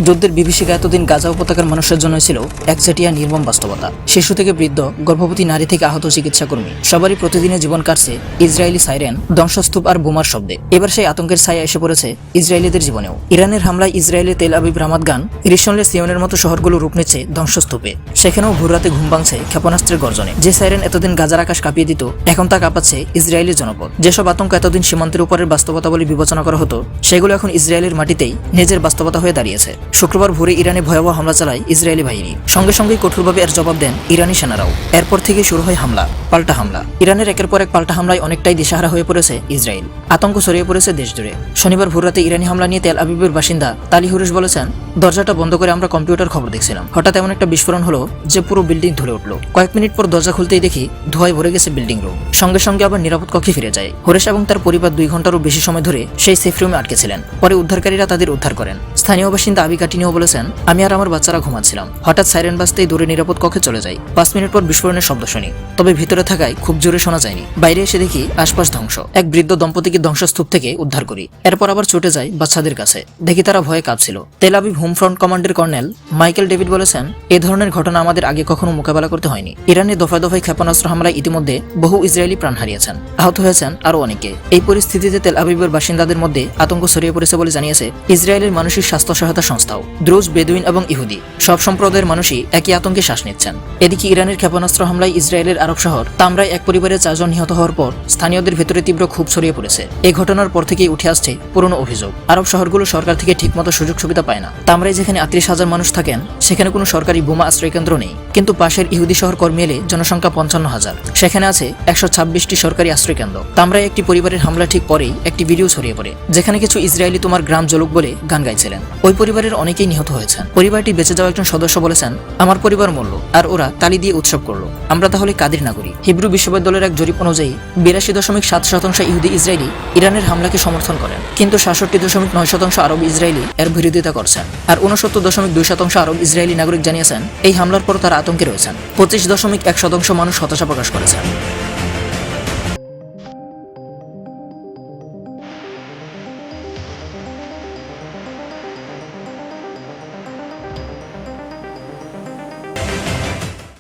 যুদ্ধের বিভীষিকা এতদিন গাজা উপত্যকার মানুষের জন্য ছিল একচেটিয়া নির্মম বাস্তবতা। শিশু থেকে বৃদ্ধ, গর্ভবতী নারী থেকে আহত চিকিৎসাকর্মী সবারই প্রতিদিনের জীবন কাটছে ইসরায়েলি সাইরেন, ধ্বংসস্তূপ আর বোমার শব্দে। এবার সেই আতঙ্কের ছায়া এসে পড়েছে ইসরায়েলিদের জীবনেও। ইরানের হামলায় ইসরায়েলের তেল আবিব, রামাত গান, রিশনলে, সিয়নের মতো শহরগুলো রূপ নিচ্ছে ধ্বংসস্তূপে। সেখানেও ভোররাতে ঘুম ভাঙছে ক্ষেপণাস্ত্রের গর্জনে। যে সাইরেন এতদিন গাজার আকাশ কাঁপিয়ে দিত, এখন তা কাঁপাচ্ছে ইসরায়েলি জনপদ। যেসব আতঙ্ক এতদিন সীমান্তের উপরের বাস্তবতা বলে বিবেচনা করা হতো, সেগুলো এখন ইসরায়েলের মাটিতেই নিজের বাস্তবতা হয়ে দাঁড়িয়েছে। শুক্রবার ভোরে ইরানে ভয়াবহ হামলা চালায় ইসরায়েলি বাহিনী। সঙ্গে সঙ্গেই কঠোরভাবে এর জবাব দেন ইরানি সেনারাও। এরপর থেকে শুরু হয় হামলা, পাল্টা হামলা। ইরানের একের পর এক পাল্টা হামলায় অনেকটাই দিশাহারা হয়ে পড়েছে ইসরায়েল। আতঙ্ক ছড়িয়ে পড়েছে দেশ জুড়ে। শনিবার ভোররাতে ইরানি হামলা নিয়ে তেল আবিবের বাসিন্দা তালি হুরেশ বলেছেন, দরজাটা বন্ধ করে আমরা কম্পিউটার খবর দেখছিলাম। হঠাৎ এমন একটা বিস্ফোরণ হলো যে পুরো বিল্ডিং ধরে উঠলো। কয়েক মিনিট পর দরজা খুলতেই দেখি ধোঁয়ায় ভরে গেছে বিল্ডিং রুম। সঙ্গে সঙ্গে আবার নিরাপদ কক্ষে ফিরে যায়। হুরেশ এবং তার পরিবার 2 ঘন্টারও বেশি সময় ধরে সেই সেফ রুমে আটকে ছিলেন। পরে উদ্ধারকারীরা তাদের উদ্ধার করেন। স্থানীয় বাসিন্দা আবি কাটিনিও বলেছেন, আমি আর আমার বাচ্চারা ঘুমাচ্ছিলাম। হঠাৎ সাইরেন বাজতেই দূরে নিরাপদ কক্ষে চলে যাই। 5 মিনিট পর বিস্ফোরণের শব্দ শুনি, তবে ভিতরে থাকায় খুব জোরে শোনা যায়নি। বাইরে এসে দেখি আশপাশ ধ্বংস। এক বৃদ্ধ দম্পতিকে ধ্বংসস্তূপ থেকে উদ্ধার করি। এরপর আবার ছুটে যাই বাচ্চাদের কাছে। দেখি তারা ভয়ে কাঁপছিল। তেল আবিব হোম ফ্রন্ট কমান্ডের কর্নেল মাইকেল ডেভিড বলেছেন, এ ধরনের ঘটনা আমাদের আগে কখনো মোকাবেলা করতে হয়নি। ইরানে দফায় দফায় ক্ষেপণাস্ত্র হামলায় ইতিমধ্যে বহু ইসরায়েলি প্রাণ হারিয়েছেন, আহত হয়েছেন আরো অনেকে। এই পরিস্থিতিতে তেল আবিবের বাসিন্দাদের মধ্যে আতঙ্ক ছড়িয়ে পড়েছে বলে জানিয়েছে ইসরায়েলের মানসিক স্বাস্থ্য সহায়তা সংস্থাও। দ্রুজ, বেদুইন এবং ইহুদি সব সম্প্রদায়ের মানুষই একই আতঙ্কে শ্বাস নিচ্ছেন। এদিকে ইরানের ক্ষেপণাস্ত্র হামলায় ইসরায়েলের আরব শহর তামরায় এক পরিবারের 4 জন নিহত হওয়ার পর স্থানীয়দের ভেতরে তীব্র ক্ষোভ ছড়িয়ে পড়েছে। এই ঘটনার পর থেকেই উঠে আসছে পুরনো অভিযোগ, আরব শহরগুলো সরকার থেকে ঠিকমতো সুযোগ সুবিধা পায় না। তামরায় যেখানে 38,000 মানুষ থাকেন, সেখানে কোনো সরকারি বোমা আশ্রয়কেন্দ্র নেই। কিন্তু পাশের ইহুদি শহর কর্মিয়েলে জনসংখ্যা 55,000, সেখানে আছে 126টি সরকারি আশ্রয়কেন্দ্র। তামরায় একটি পরিবারের হামলা ঠিক পরেই একটি ভিডিও ছড়িয়ে পড়ে, যেখানে কিছু ইসরায়েলি তোমার গ্রাম জলুক বলে গান গাইছিলেন। ওই পরিবারের অনেকেই নিহত হয়েছেন। পরিবারটি বেঁচে যাওয়া একজন সদস্য বলেছেন, আমার পরিবার মরল আর ওরা তালি দিয়ে উৎসব করলো। আমরা তাহলে কাদের নাগরিক? হিব্রু বিশ্ববিদ্যালয়ের এক জরিপ অনুযায়ী 82.7% ইহুদি ইসরায়েলি ইরানের হামলাকে সমর্থন করেন, কিন্তু 66.9% আরব ইসরায়েলি এর বিরোধিতা করছেন। আর 69.2% আরব ইসরায়েলি নাগরিক জানিয়েছেন এই হামলার পর তারা আতঙ্কে রয়েছেন। 25.1% মানুষ হতাশা প্রকাশ করেছেন।